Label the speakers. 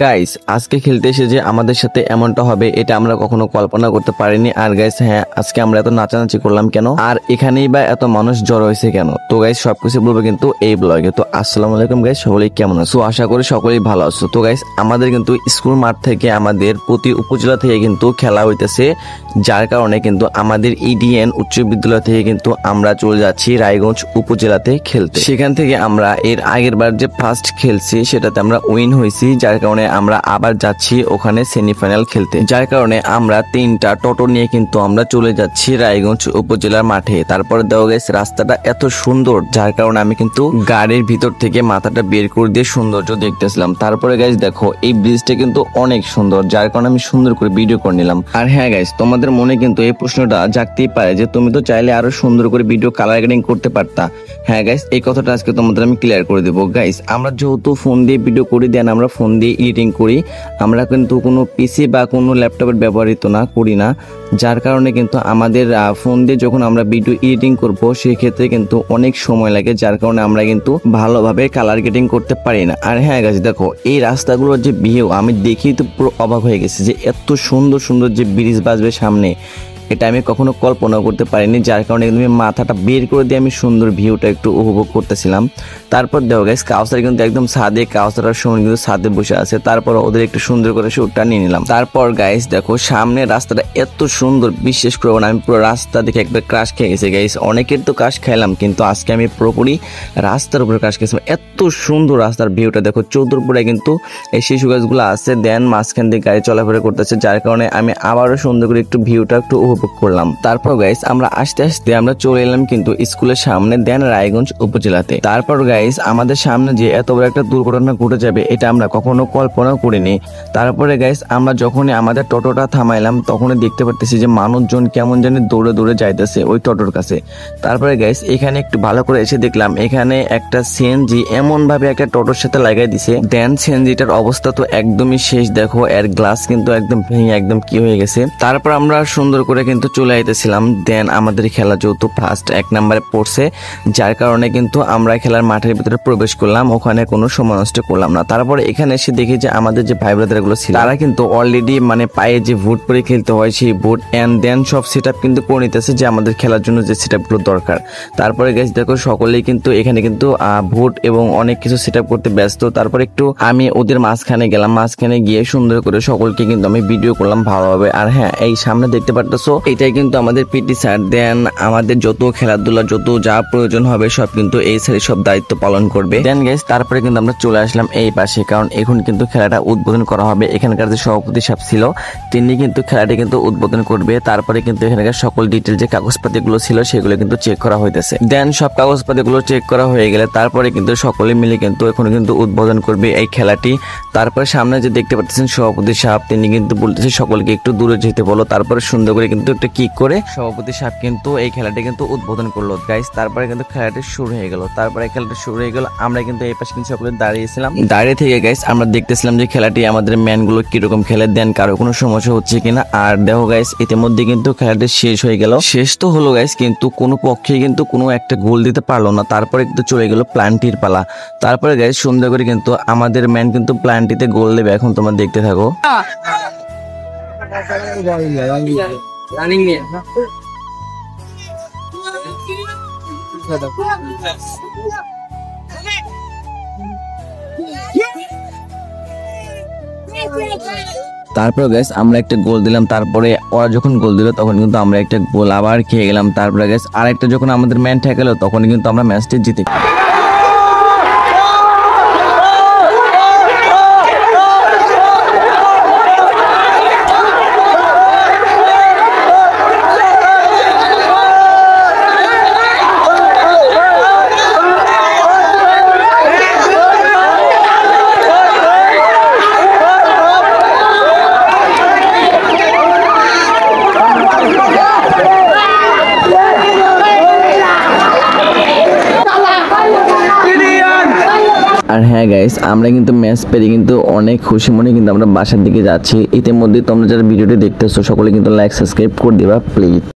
Speaker 1: Guys আজকে খেলতে এসে যে আমাদের সাথে এমনটা হবে এটা আমরা কখনো কল্পনা করতে পারিনি। আর গাইস হ্যাঁ, আজকে আমরা এত নাচানাচি করলাম কেন, আর এখানেই বা এত মানুষ জড়ো হয়েছে কেন? তো গাইস সবকিছু বলবো কিন্তু এই ব্লগে। তো আসসালামু আলাইকুম গাইস, সকলেই কেমন আছো? আশা করি সকলেই ভালো আছো। তো গাইস আমাদের কিন্তু স্কুল মাঠ থেকে আমাদের প্রতি উপজেলা থেকে কিন্তু খেলা হইতেছে, যার কারণে কিন্তু আমাদের ইডিএন উচ্চ বিদ্যালয় থেকে কিন্তু আমরা চলে যাচ্ছি রায়গঞ্জ উপজেলাতে খেলতে। সেখান থেকে আমরা এর আগের বার যে ফার্স্ট খেলছি সেটাতে আমরা উইন হয়েছি, যার কারণে আমরা আবার যাচ্ছি ওখানে সেমিফাইনাল খেলতে। যার কারণে আমরা 3টা টোটো নিয়ে কিন্তু আমরা চলে যাচ্ছি রায়গঞ্জ উপজেলার মাঠে। তারপরে দেওয়া গেছে রাস্তাটা এত সুন্দর, যার কারণে আমি কিন্তু গাড়ির ভিতর থেকে মাথাটা বের করে দিয়ে সৌন্দর্য দেখতেছিলাম। তারপরে গাইস দেখো এই ব্রিজটা কিন্তু অনেক সুন্দর, যার কারণে আমি সুন্দর করে ভিডিও করে নিলাম। আর হ্যাঁ গাইস, তোমাদের মনে কিন্তু এই প্রশ্নটা জাগতেই পারে যে তুমি তো চাইলে আরো সুন্দর করে ভিডিও কালার গ্রেডিং করতে পারতা। হ্যাঁ গাইস, এই কথাটা আজকে তোমাদের আমি ক্লিয়ার করে দেবো। গাইস আমরা যেহেতু ফোন দিয়ে ভিডিও করি, দেন আমরা ফোন দিয়ে এডিটিং করি, আমরা কিন্তু কোনো পিসি বা কোনো ল্যাপটপের ব্যবহৃত করি না। যার কারণে কিন্তু আমাদের ফোন দিয়ে যখন আমরা ভিডিও এডিটিং করব সেই ক্ষেত্রে কিন্তু অনেক সময় লাগে, যার কারণে আমরা কিন্তু ভালোভাবে কালার গ্রেডিং করতে পারি না। আর হ্যাঁ গাইস দেখো এই রাস্তাগুলোর যে ভিউ, আমি দেখি তো পুরো অবাক হয়ে গেছি যে এত সুন্দর সুন্দর যে ব্রিজ বাসবে সামনে, এটা আমি কখনো কল্পনা করতে পারিনি। যার কারণে কিন্তু মাথাটা বের করে দিয়ে আমি সুন্দর ভিউটা একটু উপভোগ করতেছিলাম। তারপর দেখো গাইস কাউসার কিন্তু একদম ছাদে, কাউসারের সময় কিন্তু ছাদে বসে আছে। তারপর ওদের একটু সুন্দর করে শুটটা নিয়ে নিলাম। তারপর গাইস দেখো সামনে রাস্তাটা এত সুন্দর, বিশ্বাস করবো না আমি পুরো রাস্তা দেখে একবার ক্রাশ খেয়ে গেছি গাইস। অনেকের তো ক্রাশ খাইলাম, কিন্তু আজকে আমি পুরোপুরি রাস্তার উপরে ক্রাশ খেয়েছিলাম। এত সুন্দর রাস্তার ভিউটা দেখো, চতুর্পুরে কিন্তু এই শিশু গাছগুলো আছে, দেন মাঝখান দিয়ে গাড়ি চলাফেরা করতেছে, যার কারণে আমি আবারও সুন্দর করে একটু ভিউটা একটু করলাম। তারপর গাইস আমরা আস্তে আস্তে আমরা চলে এলাম কিন্তু স্কুলের সামনে, দেন রায়গঞ্জ উপজেলাতে। তারপর গাইস আমাদের সামনে যে এত বড় একটা দুর্ঘটনা ঘটে যাবে এটা আমরা কখনো কল্পনা করিনি। তারপরে গাইস আমরা যখনই আমাদের টোটোটা থামাইলাম তখনই দেখতে পারতেছি যে মানুষজন কেমন জানি দৌড়ে দৌড়ে যাইতেছে ওই টোটোর কাছে। তারপরে গাইস এখানে একটু ভালো করে এসে দেখলাম এখানে একটা সিএনজি এমন ভাবে একটা টোটোর সাথে লাগাই দিছে, দেন সিএনজিটার অবস্থা তো একদমই শেষ। দেখো এর গ্লাস কিন্তু একদম ভেঙে একদম কি হয়ে গেছে। তারপর আমরা সুন্দর করে কিন্তু চলে আইতেছিলাম, দেন আমাদের খেলা যেহেতু ফার্স্ট 1 নম্বরে পড়ছে, যার কারণে কিন্তু আমরা খেলার মাঠের ভিতরে প্রবেশ করলাম, ওখানে কোনো সময় নষ্ট করলাম না। তারপরে এখানে এসে দেখি যে আমাদের যে ভাই ব্রাদার গুলো ছিল তারা কিন্তু অলরেডি মানে পায়ে যে বুট পরে খেলতে হয় সেই বুট এন্ড দেন সব সেট আপ কিন্তু করে নিতেছে, যে আমাদের খেলার জন্য যে সেট আপ গুলো দরকার। তারপরে গাইস দেখো সকলেই কিন্তু এখানে কিন্তু বুট এবং অনেক কিছু সেট আপ করতে ব্যস্ত। তারপর একটু আমি ওদের মাঝখানে গেলাম, মাঝখানে গিয়ে সুন্দর করে সকলকে কিন্তু আমি ভিডিও করলাম ভালোভাবে। আর হ্যাঁ এই সামনে দেখতে পারতেছো এটাই কিন্তু আমাদের পিটি স্যার, দেন আমাদের যত খেলাধুলা যত যা প্রয়োজন হবে সব কিন্তু এই স্যারই সব দায়িত্ব পালন করবে। দেন গাইস তারপরে কিন্তু আমরা চলে আসলাম এই পাশে, কারণ এখন কিন্তু খেলাটা উদ্বোধন করা হবে। এখানকার যে সভাপতি সাহেব ছিল তিনি কিন্তু খেলাটি কিন্তু উদ্বোধন করবে। তারপরে কিন্তু এখানকার সকল ডিটেল যে কাগজপাতি গুলো ছিল সেগুলো কিন্তু চেক করা হইতেছে। দেন সব কাগজপাতি গুলো চেক করা হয়ে গেলে তারপরে কিন্তু সকলে মিলে কিন্তু এখন কিন্তু উদ্বোধন করবে এই খেলাটি। তারপরে সামনে যে দেখতে পাচ্ছেন সভাপতি সাহেব তিনি কিন্তু বলতেছে সকলকে একটু দূরে যেতে বলো। তারপরে সুন্দর করে কিন্তু একটা কিক করে সভাপতি সাহেব কিন্তু এই খেলাটি কিন্তু উদ্বোধন করলো গাইস। তারপরে কিন্তু খেলাটি শুরু হয়ে গেল। তারপরে খেলাটি শুরু হয়ে গেল, আমরা কিন্তু এই পাশে কিন্তু সকলে দাঁড়িয়েছিলাম। দাঁড়িয়ে থেকে গাইস আমরা দেখতেছিলাম যে খেলাটি আমাদের ম্যান গুলো কিরকম খেলে, দেন কারো কোনো সমস্যা হচ্ছে কিনা। আর দেখো গাইস ইতিমধ্যে কিন্তু খেলাটি শেষ হয়ে গেল। শেষ তো হলো গাইস, কিন্তু কোনো পক্ষে কিন্তু কোনো একটা গোল দিতে পারলো না। তারপরে কিন্তু চলে গেল প্ল্যান্টির পালা। তারপরে গাইস সুন্দর করে কিন্তু আমাদের ম্যান কিন্তু প্ল্যান্টিতে গোল দেবে, এখন তোমরা দেখতে থাকো। তারপরে গাইস আমরা একটা গোল দিলাম, তারপরে ওরা যখন গোল দিল তখন কিন্তু আমরা একটা গোল আবার খেয়ে গেলাম। তারপরে গাইস আরেকটা যখন আমাদের ম্যান ঠেকালো তখন কিন্তু আমরা ম্যাচটি জিতে। আর হ্যাঁ গাইস আমরা কিন্তু ম্যাচ পেরে কিন্তু অনেক খুশি মনে কিন্তু আমরা বাসার দিকে যাচ্ছি। ইতিমধ্যে তোমরা যারা ভিডিওটি দেখতেছো সকলে কিন্তু লাইক সাবস্ক্রাইব করে দিবা প্লিজ।